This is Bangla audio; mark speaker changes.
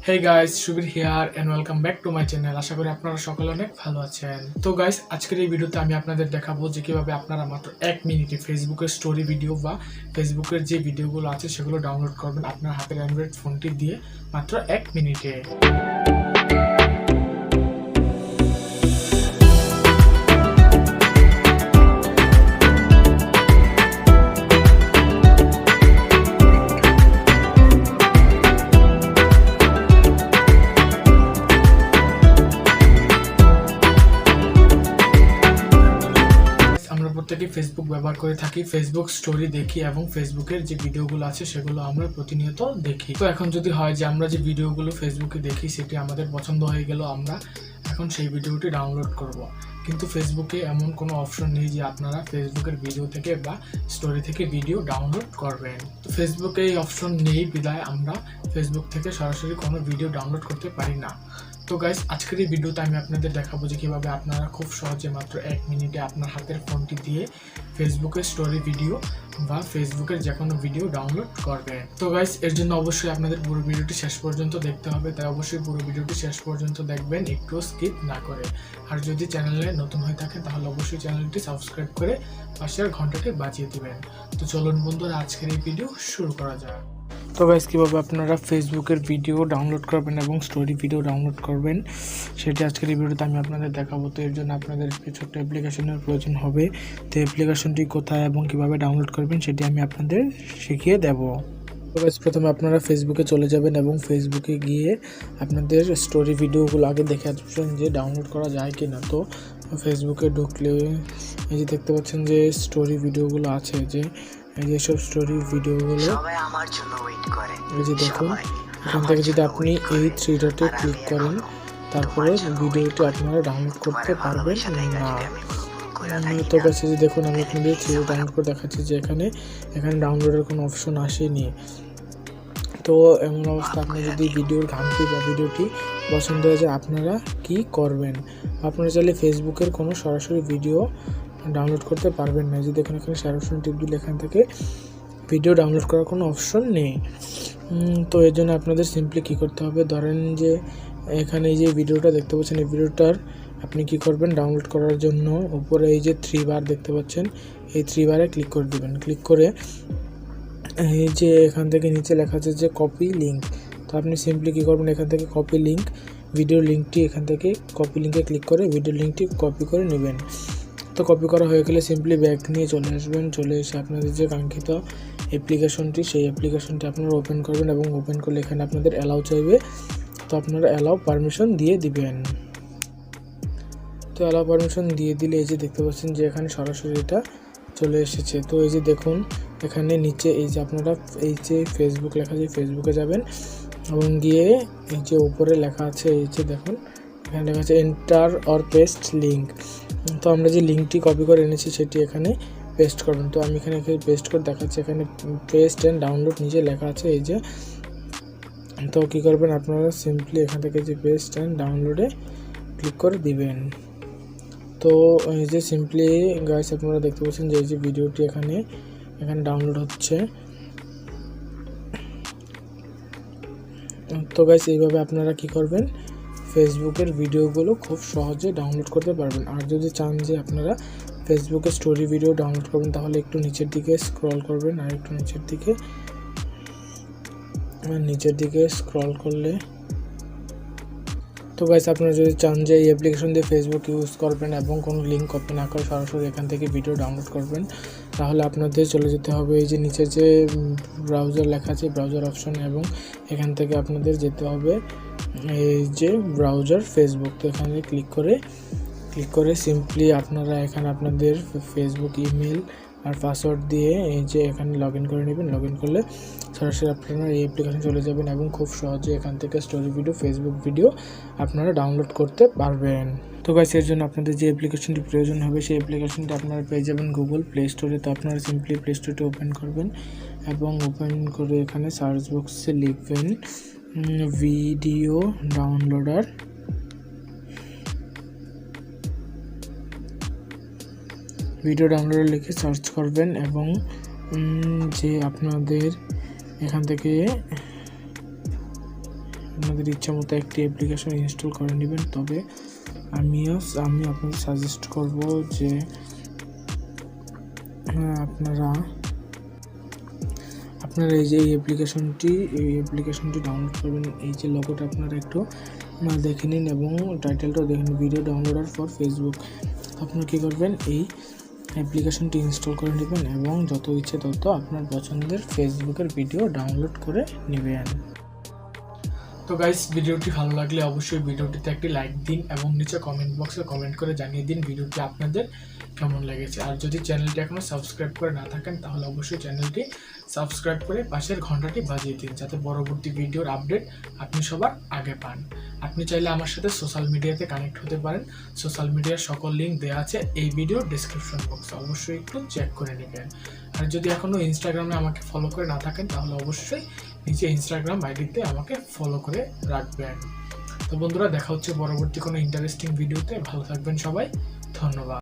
Speaker 1: Hey guys, Subir here and welcome back to my channel. আশা করি আপনারা সকলে অনেক ভালো আছেন। তো গাইস, আজকের এই ভিডিওতে আমি আপনাদের দেখাবো যে কিভাবে আপনারা মাত্র 1 মিনিটে ফেসবুকের স্টোরি ভিডিও বা ফেসবুকের যে ভিডিওগুলো আছে সেগুলো ডাউনলোড করবেন আপনার হাতের অ্যান্ড্রয়েড ফোনটি দিয়ে মাত্র 1 মিনিটে। প্রত্যেকে ফেসবুক ব্যবহার করে থাকি, ফেসবুক স্টোরি দেখি এবং ফেসবুকের যে ভিডিওগুলো আছে সেগুলো আমরা প্রতিনিয়ত দেখি। তো এখন যদি হয় যে আমরা যে ভিডিওগুলো ফেসবুকে দেখি সেটি আমাদের পছন্দ হয়ে গেল, আমরা এখন সেই ভিডিওটি ডাউনলোড করব। কিন্তু ফেসবুকে এমন কোনো অপশন নেই যে আপনারা ফেসবুকের ভিডিও থেকে বা স্টোরি থেকে ভিডিও ডাউনলোড করবেন। তো ফেসবুকে এই অপশন নেই বিধায় আমরা ফেসবুক থেকে সরাসরি কোনো ভিডিও ডাউনলোড করতে পারি না। তো গাইস, আজকের এই ভিডিওতে আমি আপনাদের দেখাবো যে কীভাবে আপনারা খুব সহজে মাত্র 1 মিনিটে আপনার হাতের ফোনটি দিয়ে ফেসবুকের স্টোরি ভিডিও বা ফেসবুকের যে কোনো ভিডিও ডাউনলোড করবেন। তো গাইস, এর জন্য অবশ্যই আপনাদের পুরো ভিডিওটি শেষ পর্যন্ত দেখতে হবে, তাই অবশ্যই পুরো ভিডিওটি শেষ পর্যন্ত দেখবেন, একটু স্কিপ না করে। আর যদি চ্যানেলে নতুন হয়ে থাকেন তাহলে অবশ্যই চ্যানেলটি সাবস্ক্রাইব করে পাশের ঘন্টাটি বাজিয়ে দিবেন। তো চলুন বন্ধুরা, আজকের এই ভিডিও শুরু করা যাক। তো গাইস, কীভাবে আপনারা ফেসবুকের ভিডিও ডাউনলোড করবেন এবং স্টোরি ভিডিও ডাউনলোড করবেন সেটি আজকের এই ভিডিওতে আমি আপনাদের দেখাবো। তো এর জন্য আপনাদের একটি ছোট্ট অ্যাপ্লিকেশনের প্রয়োজন হবে। তো অ্যাপ্লিকেশনটি কোথায় এবং কিভাবে ডাউনলোড করবেন সেটি আমি আপনাদের শিখিয়ে দেব। তো গাইস, প্রথমে আপনারা ফেসবুকে চলে যাবেন এবং ফেসবুকে গিয়ে আপনাদের স্টোরি ভিডিওগুলো আগে দেখে আসবেন যে ডাউনলোড করা যায় কি না। তো ফেসবুকে ঢুকলে এই যে দেখতে পাচ্ছেন যে স্টোরি ভিডিওগুলো আছে, যে এইসব স্টোরি ভিডিওগুলো
Speaker 2: সবাই আমার জন্য ওয়েট করে।
Speaker 1: এই যে দেখুন, এখান থেকে যদি আপনি এই 3 ডটে ক্লিক করেন তারপরে ভিডিওটি আপনারা ডাউনলোড করতে পারবেন না। তো কাছে যে দেখুন, আমি আপনাদের 3 ডট ডাউনলোড করে দেখাচ্ছি যে এখানে ডাউনলোডের কোনো অপশন আসেনি। তো এমন অবস্থা, আপনি যদি ভিডিওর গানটি বা ভিডিওটি পছন্দ হয়ে যায় আপনারা কি করবেন, আপনারা চাইলে ফেসবুকের কোনো সরাসরি ভিডিও ডাউনলোড করতে পারবেন না। যে দেখুন, এখানে শেয়ার অপশন টিপ দিলে এখান থেকে ভিডিও ডাউনলোড করার কোনো অপশন নেই। তো এর জন্য আপনাদের সিম্পলি কী করতে হবে, ধরেন যে এখানে এই যে ভিডিওটা দেখতে পাচ্ছেন, এই ভিডিওটার আপনি কি করবেন, ডাউনলোড করার জন্য উপরে এই যে 3 বার দেখতে পাচ্ছেন, এই 3 বারে ক্লিক করে দেবেন। ক্লিক করে এই যে এখান থেকে নিচে লেখা আছে যে কপি লিঙ্ক, তো আপনি সিম্পলি কী করবেন, এখান থেকে কপি লিঙ্ক, ভিডিও লিঙ্কটি এখান থেকে কপি লিঙ্কে ক্লিক করে ভিডিও লিঙ্কটি কপি করে নেবেন। তো কপি করা হয়ে গেলে সিম্পলি ব্যাক নিয়ে চলে আসবেন। চলে এসে আপনাদের যে কাঙ্ক্ষিত অ্যাপ্লিকেশনটি, সেই অ্যাপ্লিকেশনটি আপনারা ওপেন করবেন এবং ওপেন করলে এখানে আপনাদের অ্যালাউ চাইবে, তো আপনারা অ্যালাউ পারমিশন দিয়ে দিবেন। তো অ্যালাউ পারমিশন দিয়ে দিলে এই যে দেখতে পাচ্ছেন যে এখানে সরাসরি এটা চলে এসেছে। তো এই যে দেখুন, এখানে নিচে এই যে আপনারা এই যে ফেসবুক লেখা আছে, ফেসবুকে যাবেন এবং গিয়ে এই যে উপরে লেখা আছে, এই যে দেখুন এখানে লেখা আছে এন্টার অর পেস্ট লিঙ্ক। তো আমরা যে লিঙ্কটি কপি করে এনেছি সেটি এখানে পেস্ট করবেন। তো আমি এখানে পেস্ট করে দেখাচ্ছি, এখানে পেস্ট অ্যান্ড ডাউনলোড নিচে লেখা আছে এই যে। তো কী করবেন, আপনারা সিম্পলি এখান থেকে যে পেস্ট অ্যান্ড ডাউনলোডে ক্লিক করে দিবেন। তো এই যে সিম্পলি গাইস, আপনারা দেখতে পাচ্ছেন যে এই যে ভিডিওটি এখানে ডাউনলোড হচ্ছে। তো গাইস, এইভাবে আপনারা কি করবেন, ফেসবুকের ভিডিওগুলো খুব সহজে ডাউনলোড করতে পারবেন। আর যদি চান যে আপনারা ফেসবুকে স্টোরি ভিডিও ডাউনলোড করবেন তাহলে একটু নিচের দিকে স্ক্রল করবেন, আর একটু নিচের দিকে স্ক্রল করলে, তো গাইস আপনারা যদি চান যে এই অ্যাপ্লিকেশন দিয়ে ফেসবুক ইউজ করবেন এবং কোনো লিঙ্ক কপি না করে সরাসরি এখান থেকে ভিডিও ডাউনলোড করবেন, তাহলে আপনাদের চলে যেতে হবে এই যে নিচে যে ব্রাউজার লেখা আছে, ব্রাউজার অপশন, এবং এখান থেকে আপনাদের যেতে হবে এই যে ব্রাউজার ফেসবুক। তো এখানে ক্লিক করে সিম্পলি আপনারা এখানে আপনাদের ফেসবুক ইমেল আর পাসওয়ার্ড দিয়ে এই যে এখানে লগ ইন করে নেবেন। লগ ইন করলে সরাসরি আপনারা এই অ্যাপ্লিকেশন চলে যাবেন এবং খুব সহজে এখান থেকে স্টোরি ভিডিও, ফেসবুক ভিডিও আপনারা ডাউনলোড করতে পারবেন। তো গাইস, এর জন্য আপনাদের যে অ্যাপ্লিকেশনটি প্রয়োজন হবে সেই অ্যাপ্লিকেশনটি আপনারা পেয়ে যাবেন গুগল প্লে স্টোরে। তো আপনারা সিম্পলি প্লে স্টোরটি ওপেন করবেন এবং ওপেন করে এখানে সার্চ বক্সে লিখবেন ভিডিও ডাউনলোডার। ভিডিও ডাউনলোড লিখে সার্চ করবেন এবং যে আপনাদের এখান থেকে আপনাদের ইচ্ছা মতো একটি অ্যাপ্লিকেশন ইনস্টল করে নেবেন। তবে আমি আপনাদের সাজেস্ট করব যে আপনারা এই যে এই অ্যাপ্লিকেশনটি ডাউনলোড করবেন। এই যে লোগোটা আপনারা একটু দেখে নিন এবং টাইটেলটাও দেখে নিন, ভিডিও ডাউনলোডার ফর ফেসবুক। আপনারা কী করবেন, এই অ্যাপ্লিকেশনটি ইনস্টল করে নেবেন এবং যত ইচ্ছে তত আপনার পছন্দের ফেসবুকের ভিডিও ডাউনলোড করে নেবেন। তো গাইস, ভিডিওটি ভালো লাগলে অবশ্যই ভিডিওটিতে একটি লাইক দিন এবং নিচে কমেন্ট বক্সে কমেন্ট করে জানিয়ে দিন ভিডিওটি আপনাদের কেমন লেগেছে। আর যদি চ্যানেলটি এখনও সাবস্ক্রাইব করে না থাকেন তাহলে অবশ্যই চ্যানেলটি সাবস্ক্রাইব করে পাশের ঘন্টাটি বাজিয়ে দিন, যাতে পরবর্তী ভিডিওর আপডেট আপনি সবার আগে পান। আপনি চাইলে আমার সাথে সোশ্যাল মিডিয়াতে কানেক্ট হতে পারেন। সোশ্যাল মিডিয়ার সকল লিঙ্ক দেওয়া আছে এই ভিডিওর ডেসক্রিপশন বক্সে, অবশ্যই একটু চেক করে নেবেন। আর যদি এখনও ইনস্টাগ্রামে আমাকে ফলো করে না থাকেন তাহলে অবশ্যই নিচে ইনস্টাগ্রাম আইডিতে আমাকে ফলো করে রাখবেন। তো বন্ধুরা, দেখা হচ্ছে পরবর্তী কোনো ইন্টারেস্টিং ভিডিওতে। ভালো থাকবেন সবাই, ধন্যবাদ।